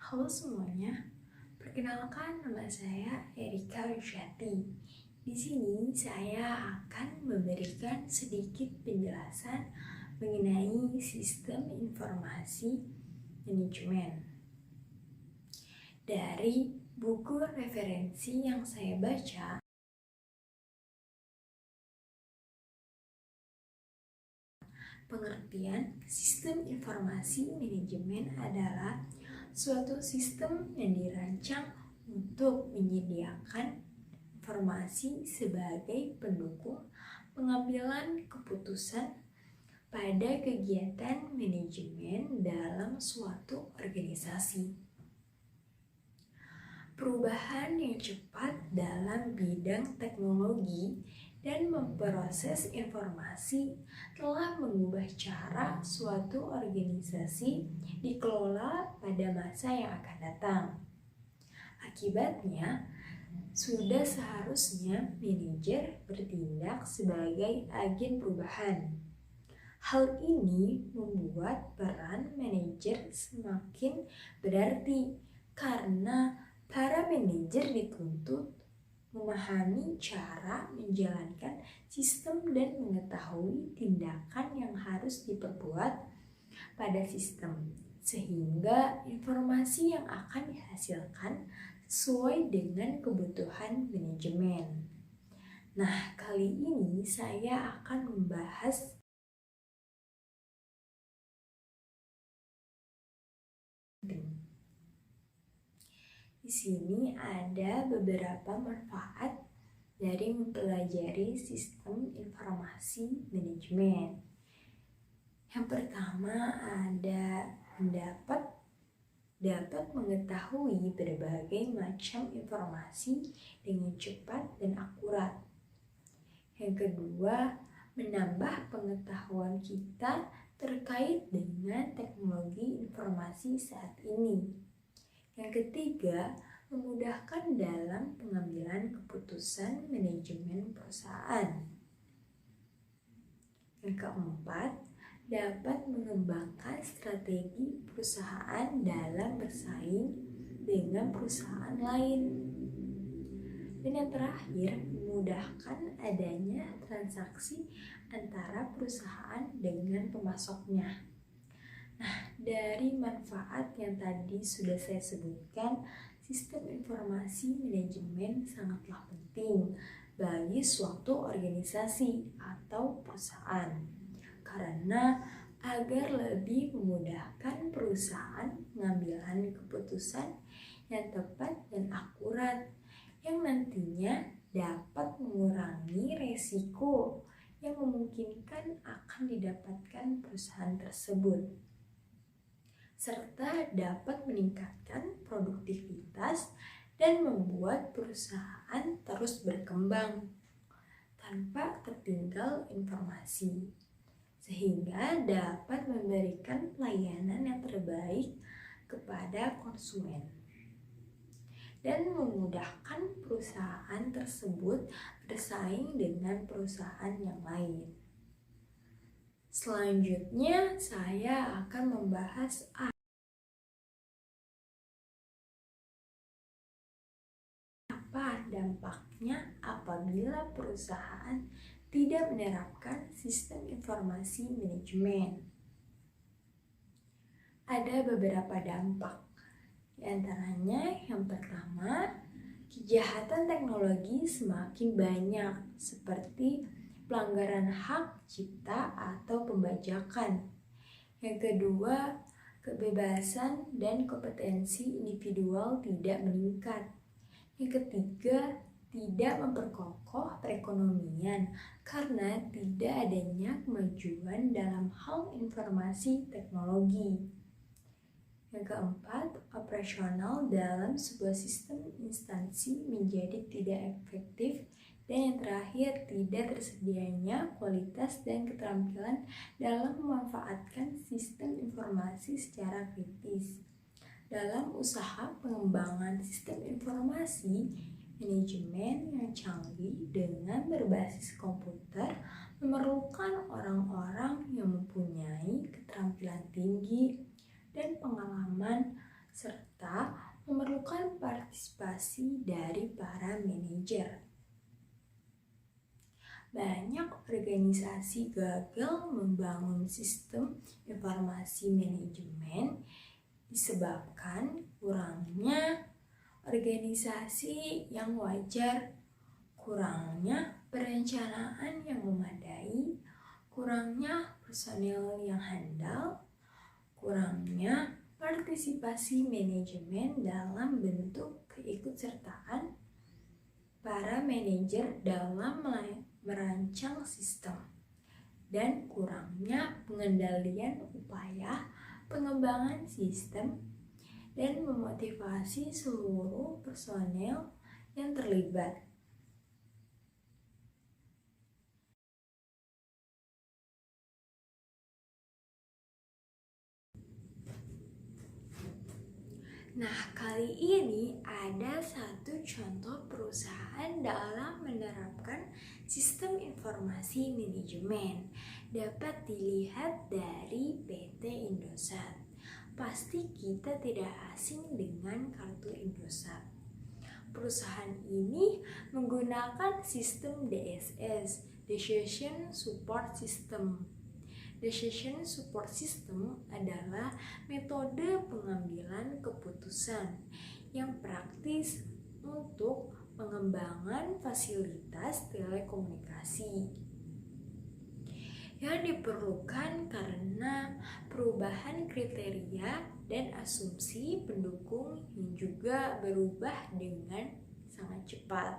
Halo semuanya, perkenalkan nama saya Erika Rusyati. Di sini saya akan memberikan sedikit penjelasan mengenai sistem informasi manajemen. Dari buku referensi yang saya baca, pengertian sistem informasi manajemen adalah suatu sistem yang dirancang untuk menyediakan informasi sebagai pendukung pengambilan keputusan pada kegiatan manajemen dalam suatu organisasi. Perubahan yang cepat dalam bidang teknologi dan memproses informasi telah mengubah cara suatu organisasi dikelola pada masa yang akan datang. Akibatnya, sudah seharusnya manajer bertindak sebagai agen perubahan. Hal ini membuat peran manajer semakin berarti karena para manajer dituntut memahami cara menjalankan sistem dan mengetahui tindakan yang harus diperbuat pada sistem, sehingga informasi yang akan dihasilkan sesuai dengan kebutuhan manajemen. Nah, kali ini saya akan membahas di sini ada beberapa manfaat dari mempelajari sistem informasi manajemen. Yang pertama ada dapat mengetahui berbagai macam informasi dengan cepat dan akurat. Yang kedua, menambah pengetahuan kita terkait dengan teknologi informasi saat ini. Yang ketiga, memudahkan dalam pengambilan keputusan manajemen perusahaan. Yang keempat, dapat mengembangkan strategi perusahaan dalam bersaing dengan perusahaan lain. Dan yang terakhir, memudahkan adanya transaksi antara perusahaan dengan pemasoknya. Nah, dari manfaat yang tadi sudah saya sebutkan, sistem informasi manajemen sangatlah penting bagi suatu organisasi atau perusahaan. Karena agar lebih memudahkan perusahaan mengambil keputusan yang tepat dan akurat yang nantinya dapat mengurangi resiko yang memungkinkan akan didapatkan perusahaan tersebut, serta dapat meningkatkan produktivitas dan membuat perusahaan terus berkembang tanpa tertinggal informasi, sehingga dapat memberikan pelayanan yang terbaik kepada konsumen dan memudahkan perusahaan tersebut bersaing dengan perusahaan yang lain. Selanjutnya, saya akan membahas apa dampaknya apabila perusahaan tidak menerapkan sistem informasi manajemen. Ada beberapa dampak. Di antaranya, yang pertama, kejahatan teknologi semakin banyak seperti pelanggaran hak cipta atau pembajakan. Yang kedua, kebebasan dan kompetensi individual tidak meningkat. Yang ketiga, tidak memperkokoh perekonomian karena tidak adanya kemajuan dalam hal informasi teknologi. Yang keempat, operasional dalam sebuah sistem instansi menjadi tidak efektif. Dan yang terakhir, tidak tersedianya kualitas dan keterampilan dalam memanfaatkan sistem informasi secara kritis. Dalam usaha pengembangan sistem informasi, manajemen yang canggih dengan berbasis komputer memerlukan orang-orang yang mempunyai keterampilan tinggi dan pengalaman serta memerlukan partisipasi dari para manajer. Banyak organisasi gagal membangun sistem informasi manajemen disebabkan kurangnya organisasi yang wajar, kurangnya perencanaan yang memadai, kurangnya personel yang handal, kurangnya partisipasi manajemen dalam bentuk keikutsertaan para manajer dalam merancang sistem, dan kurangnya pengendalian upaya pengembangan sistem dan memotivasi seluruh personel yang terlibat. Nah, kali ini ada satu contoh perusahaan dalam menerapkan sistem informasi manajemen. Dapat dilihat dari PT Indosat. Pasti kita tidak asing dengan kartu Indosat. Perusahaan ini menggunakan sistem DSS, Decision Support System. Decision Support System adalah metode pengambilan keputusan yang praktis untuk pengembangan fasilitas telekomunikasi yang diperlukan karena perubahan kriteria dan asumsi pendukung yang juga berubah dengan sangat cepat.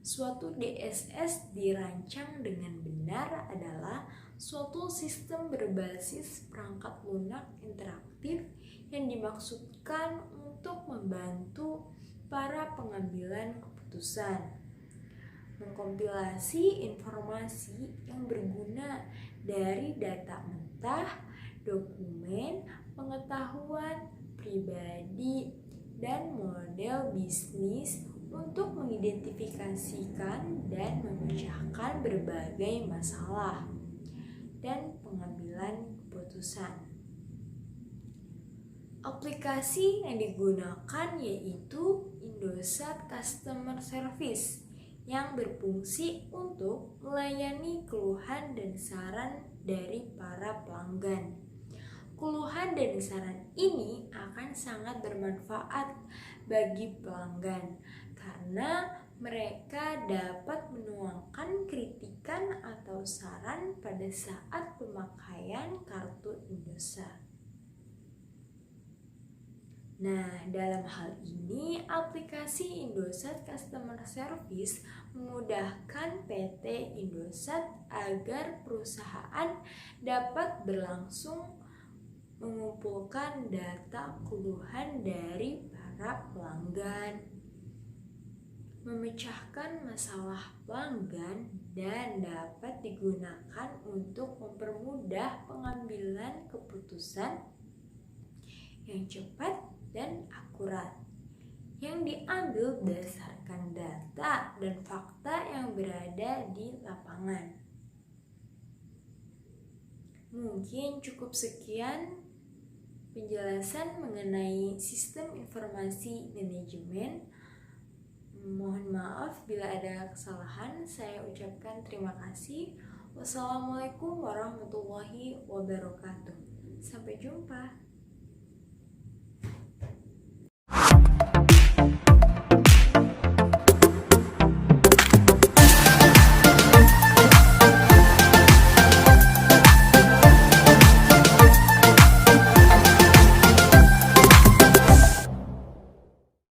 Suatu DSS dirancang dengan benar adalah suatu sistem berbasis perangkat lunak interaktif yang dimaksudkan untuk membantu para pengambilan keputusan, mengkompilasi informasi yang berguna dari data mentah, dokumen, pengetahuan pribadi, dan model bisnis untuk mengidentifikasikan dan memecahkan berbagai masalah dan pengambilan keputusan. Aplikasi yang digunakan yaitu Indosat Customer Service yang berfungsi untuk melayani keluhan dan saran dari para pelanggan. Keluhan dan saran ini akan sangat bermanfaat bagi pelanggan karena mereka dapat menuangkan kritikan atau saran pada saat pemakaian kartu Indosat. Nah, dalam hal ini aplikasi Indosat Customer Service memudahkan PT Indosat agar perusahaan dapat berlangsung mengumpulkan data keluhan dari para pelanggan, memecahkan masalah pelanggan, dan dapat digunakan untuk mempermudah pengambilan keputusan yang cepat dan akurat yang diambil berdasarkan data dan fakta yang berada di lapangan. Mungkin cukup sekian penjelasan mengenai sistem informasi manajemen. Mohon maaf bila ada kesalahan. Saya ucapkan terima kasih. Wassalamualaikum warahmatullahi wabarakatuh. Sampai jumpa.